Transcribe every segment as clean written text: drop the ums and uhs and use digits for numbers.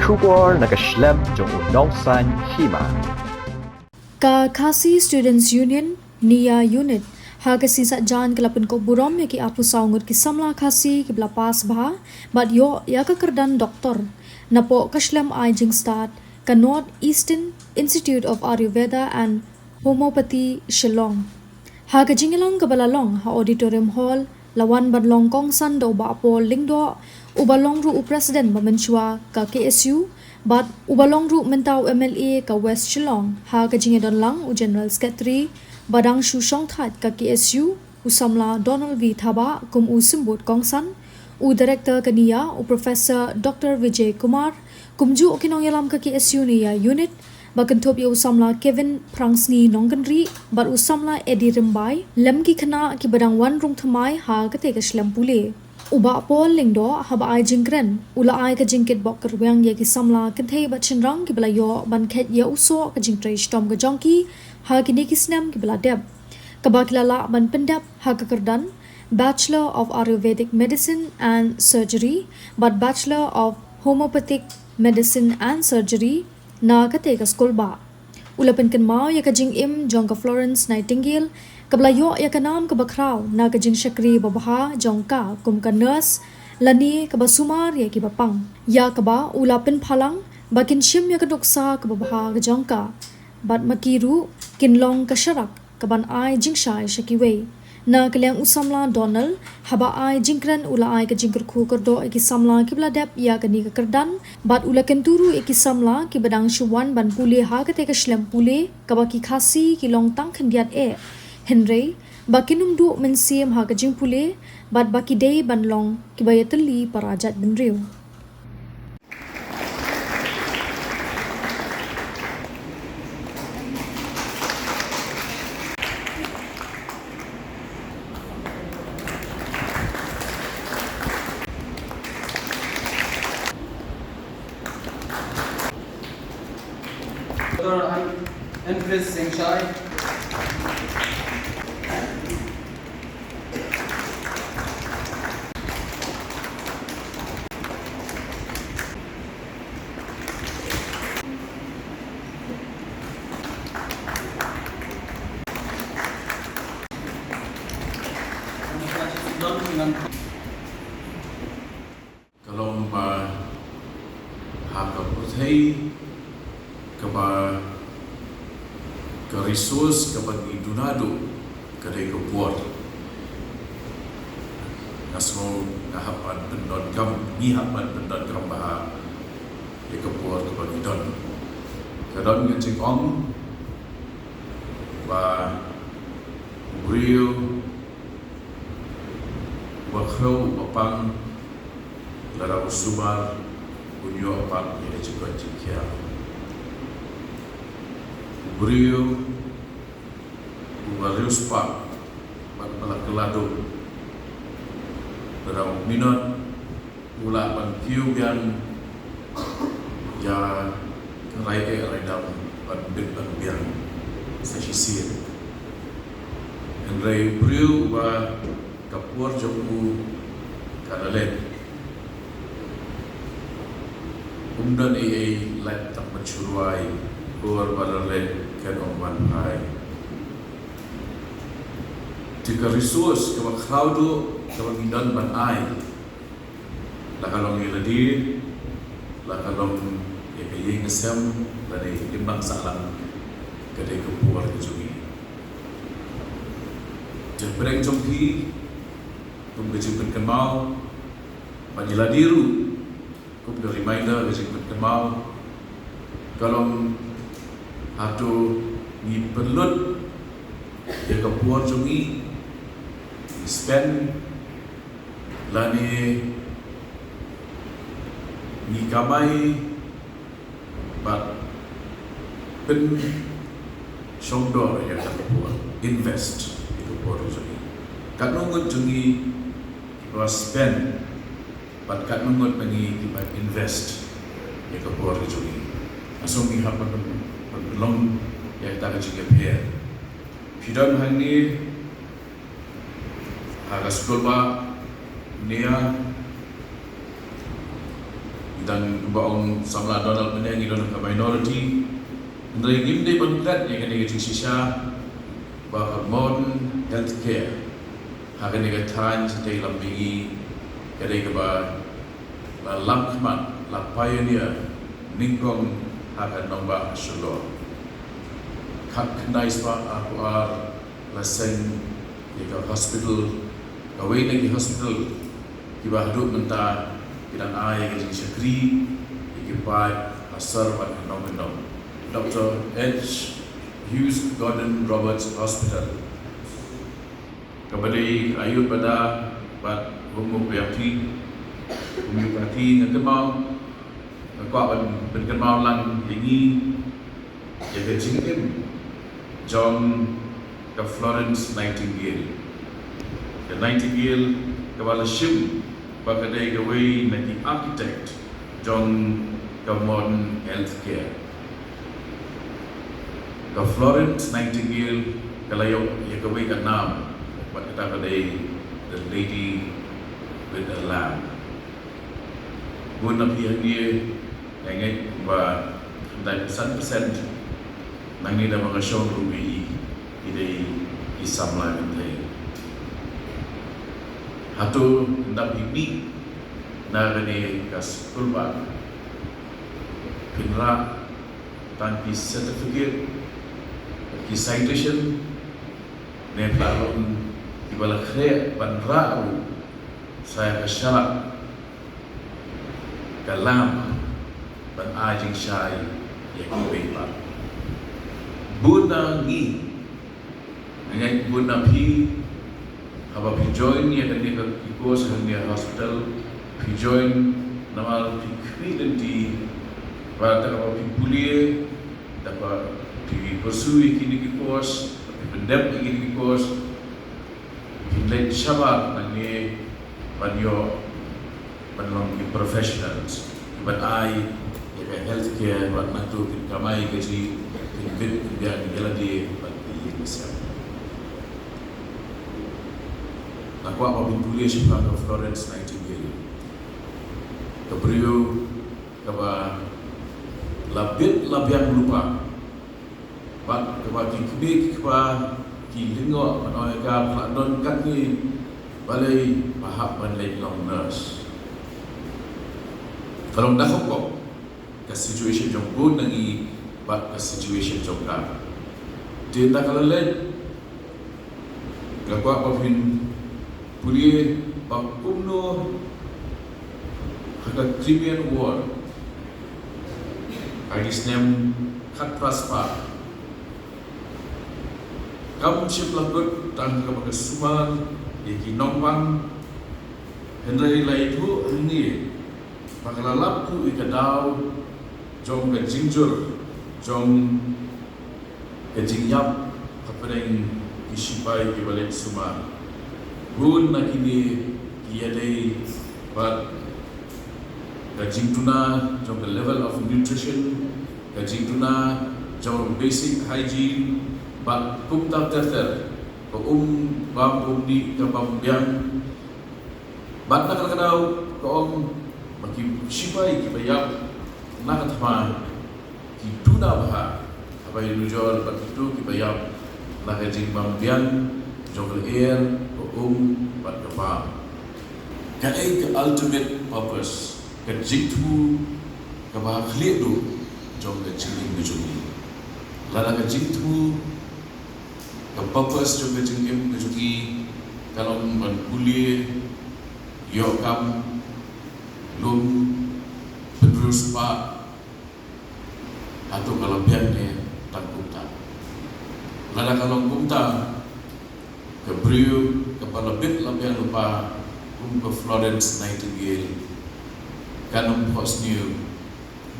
Shubor nakaslem jong unongsan Hima. Ka Khasi Students Union Nia Unit Khasi jan ke Pynkup Burom ki apu Ngut ki Samla Khasi ki pas bah but yo ya ka Kyrdan Doktor napo kaslam I jing start ka North Eastern Institute of Ayurveda and Homeopathy Shillong ka jingilang ka balalong ha auditorium hall lawan badlong kong san do ba po lingdo ubalong ru president bamenchua ka KSU but ubalong ru mentau MLA ka West Shillong ka jingedon lang u General Secretary badang shu shong that ka KSU u Samla Donald V Thaba kum u simbut kong san u Director kaniya u Professor Dr. Vijay Kumar kumju okinong yalam ka KSU niya unit bakantop u Samla Kevin Prangsni Nongganri but u Samla Edi Rimbai lemki khana ki badang wan rung thamai ha ka te ka shlam pule uba pol lingdo haba ai jingren ula ai ka jingkit bok kerwang ye ki Samla kenthe ba chinrang ki bala yo ban khet ye uso ka jingtrei stom ka jongki ha ki ne ki snam ki bala deb ka ba kilala ban pendap ha ka Kyrdan Bachelor of Ayurvedic Medicine and Surgery but Bachelor of Homeopathic Medicine and Surgery na ka te ka school ba ulapen kan mau ya ka jing im jong ka Florence Nightingale kabla yo ya ka nam ka bakraw na ka jing Shakri babaha jong ka kum ka nurse lani ka basumar ya ki bapang ya ka ba ulapen phalang bakin shim ya ka doksa ka babaha ka jong ka bat makiru kinlong ka sharak ka ban ai jing shai shakiwe na kalyang usamla Donald haba ai jingkran ula ai ka jingkar khu kardo ki Samla ki bla dep ya ka ni ka Kyrdan bat ula kenturu ki Samla ki badang shuwan ban pule ha ka te ka shlam pule ka ba ki Khasi ki long tang khandiat e henry bakinum du men sim ha ka jing pule bat baki dei ban long ki bayatli parajat bin riu Doktor Empress Singshai. Kalau hak putih kaba ke resource kaba di dunado kadai ke puar nasmo ngahapan pendon kam ngihapan pendon kam bah ya ke puar kaba di don kadon ngecik ong ba real bakho bapang lara usubar unyo apang ya cepat cikia Burom Burom spa balak kelado berang minot mula ban piu yang ya rai dam ban bit ban biang sa sisir en rai Burom ba kapur jomu kanalet umdan let tak mencuruai keluar balalet kan orang hai jika resource kalau crowd kalau mindan ban ai la kalau ngiladi la kalau ya kaye ngesem dari limbang salang kedai keluar ke jungi jepreng jongki kum kejimpen kemau panjiladiru kum the reminder kejimpen kemau kalau atau ni perlut ya kepuar jungi spend lani ni kamai but pen shongdor ya kepuar invest itu kepuar jungi kat nungut jungi was spend but kat nungut bagi kita invest ya kepuar jungi asong ni hapan long ya kita kecil pair. Kyrdan hani agak sekolah nia dan baong Samla Donald menang idon ke minority ndai gimde bantat yang ada di sisa bah modern healthcare hagan ga tan sete lambi kadai ke ba lamkman la pioneer ningkong hagan nomba solo kak nice ba aku la sen ke hospital away lagi hospital Kiba hidup mentah Kidan ai ke syakri Kiba asar pada nom Dr. H. Hughes Gordon Roberts Hospital kepada ayut pada homeopathy ngekemau ngekuat berkemau lang ini jaga jingkim John ke Florence Nightingale the Nightingale kepala shim bakadai gawai nanti architect John ke modern healthcare ke Florence Nightingale kalayok ya gawai ke nam buat kita kadai the lady with the lamb guna pihak dia yang ba 90% nangi dah mengasong rubi idai Samla mentai hatu hendak ini nagani kas kulba pinra tanpi certificate ki citation ne palon ibala khe banrau saya kesyarat kalam ban ajing syai ya kiba buna ngi ngai buna pi Haba pi join ni ada ni kikos di hospital pi join namal pi kredenti pada apa pi kuliah dapat pi pursue kini kikos pi pendem kini kikos pi let shabab nani banyo banlong pi professionals but I ya healthcare buat natu pi kamai gaji pi bit dia di but pi misal aku apa pintulia siapa ke Florence Nightingale kebriu kaba labian lupa bat kaba kibik kaba kilingo manoy ka pladon kat ni balai pahap balai long nurse kalau dah kok ke situation jong good nangi bat ke situation jong ka dia tak kalau lain apa pin Pulia Bakumno Haka Crimean War Agis nem Kat Praspa Kamu siap lagut dan kamu kesuman Yaki Nongpang Hendrai laitu ini Pakalalapku ikadau Jom ke jingjur Jom ke jingyap Kapadeng Isipai kibalik sumar Gun nak ini kiadai but kajing tuna jom the level of nutrition kajing tuna jom basic hygiene but kum tak terter ko bam di kapam biang but nak kadau ko maki sipai ki bayap nak thma ki tuna bah apa yang nujol but itu ki bayap nak kajing bam biang jom air bat kepam kadai ke ultimate purpose ke jitu ke bahagia tu jom ke jingin bejuni lada ke jitu ke purpose jom ke jingin bejuni kalau ban kuliah yo kam lum penerus pak atau kalau biarnya tak kumta lada kalau kumta kebriu kepala bit labian lupa ke Florence Nightingale kanum hosniu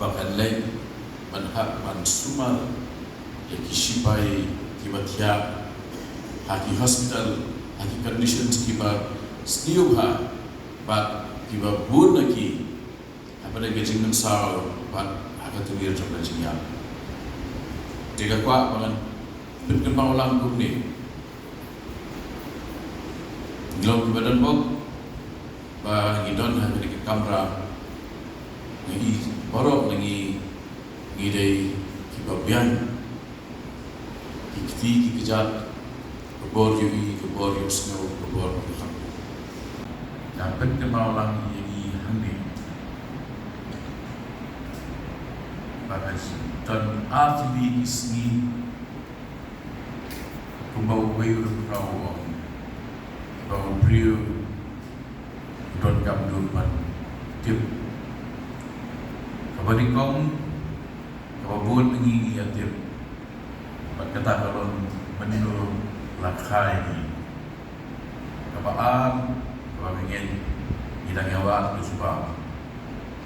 bahkan lain manhak mansumal ya kishipai kibatia haki hospital haki conditions kiba sniu ha but kiba bun lagi apa dah gajing mensau but haka tulir jom gajing ya tiga kuat bangan berkembang ulang ni Gelom badan bok, bah idon hari ke kamera, ngi borok ngi dei Kiba bian ki kejat kebor yu snow kebor yu kham dapat ke maulang yi handi bagas dan afli isni kumbau wayu rau bau brio don kam durban tip kabadikong kababun ngi tip kata kalau menurut lakai ni kabaan kabangin idang yawa tu sebab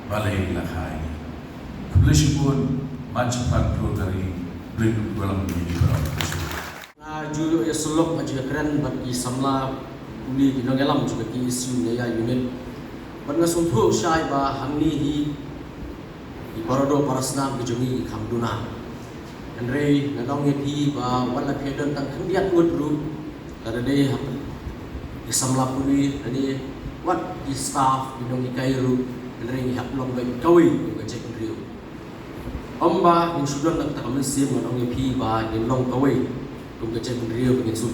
balai lakai ni kebetulan pun macam faktor dari beli dalam ini berapa Julu ya selok macam keren bagi Samla uli di nongelam juga ki isu ya unit pada sumpu syai ba hangni hi parodo parasnam kejungi kamduna Andre ngadong hi ba wala Kyrdan tang kendiat Ngut ru ada deh di Samla uli ada what di staff di nong ikai ru Andre ni haplong ba kawi ko cek riu Omba yang sudah nak tak mesin ngadong hi ba di long kawi kung kecek riu begin su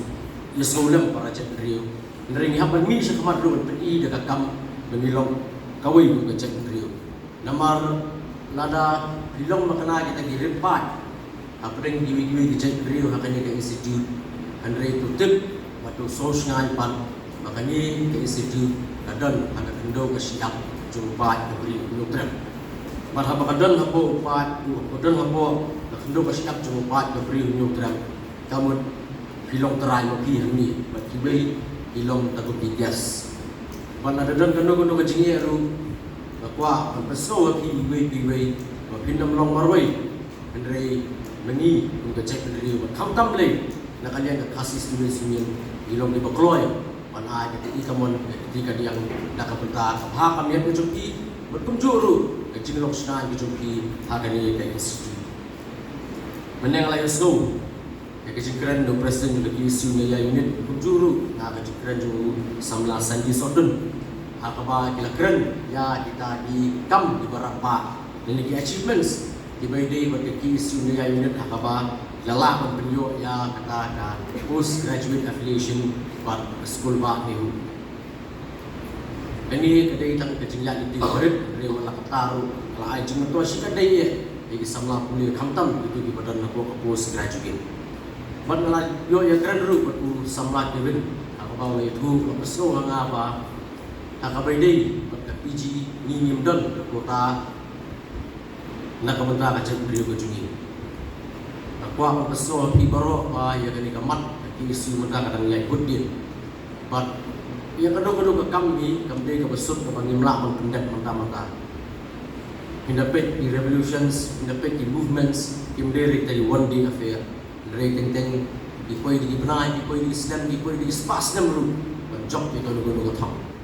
ya solam para cek riu Andre ni hapan mi sa kamar ru pen dekat kam benilong kawi kung kecek riu namar lada bilong makana kita girim pat apa yang diwi kecek riu hakani ke institute Andre tutup waktu sos ngan pan makani ke institute kadon ada kendo ke siap jumpa ke beri doktor marhaba kadon hapo pat kadon hapo kendo ke siap jumpa ke beri doktor kamu bilong terai maki ni bagi beli bilong takut bias pan ada don kendo ke jingi ru kwa peso ki beli pinam long marwai Andre meni untuk cek dari kamtam le nak kalian ke Khasi students union ilong di bakloy panai ketika mon ketika dia nak kepentar ha kami yang berjumpi berkunjuru ke jinglok snan berjumpi hakani ke institute meneng lain snow ke jingkran do presiden di isu ya unit berkunjuru nak ke jingkran ju Samla Sandi Sodun hakaba kilakran ya kita di kam di berapa memiliki achievements di bayi bagi isu ni yang unit hakaba lalak penyo ya kata post graduate affiliation pada school ba ni ini kedai tang kejingan itu berit dari wala kataru ala ai jing to si kedai ye di Samla puli kamtam itu di badan aku post graduate mana yo yang keren ru aku Samla kevin hakaba itu peso hanga apa hakaba ini pada PG ni nyimdon kota nak kementar kacau beliau kejungi. Aku akan peso pi baru apa yang kini kamat isu mentar kadang yang ikut dia. But yang kedua kami ke besut ke pangimlah pendengar mentah-mentah. Mendapat di revolutions, mendapat di movements, yang dari one day affair. Dari tentang di koi di benai, di koi di Islam, di koi di spas namru. Job itu kedua-kedua thang.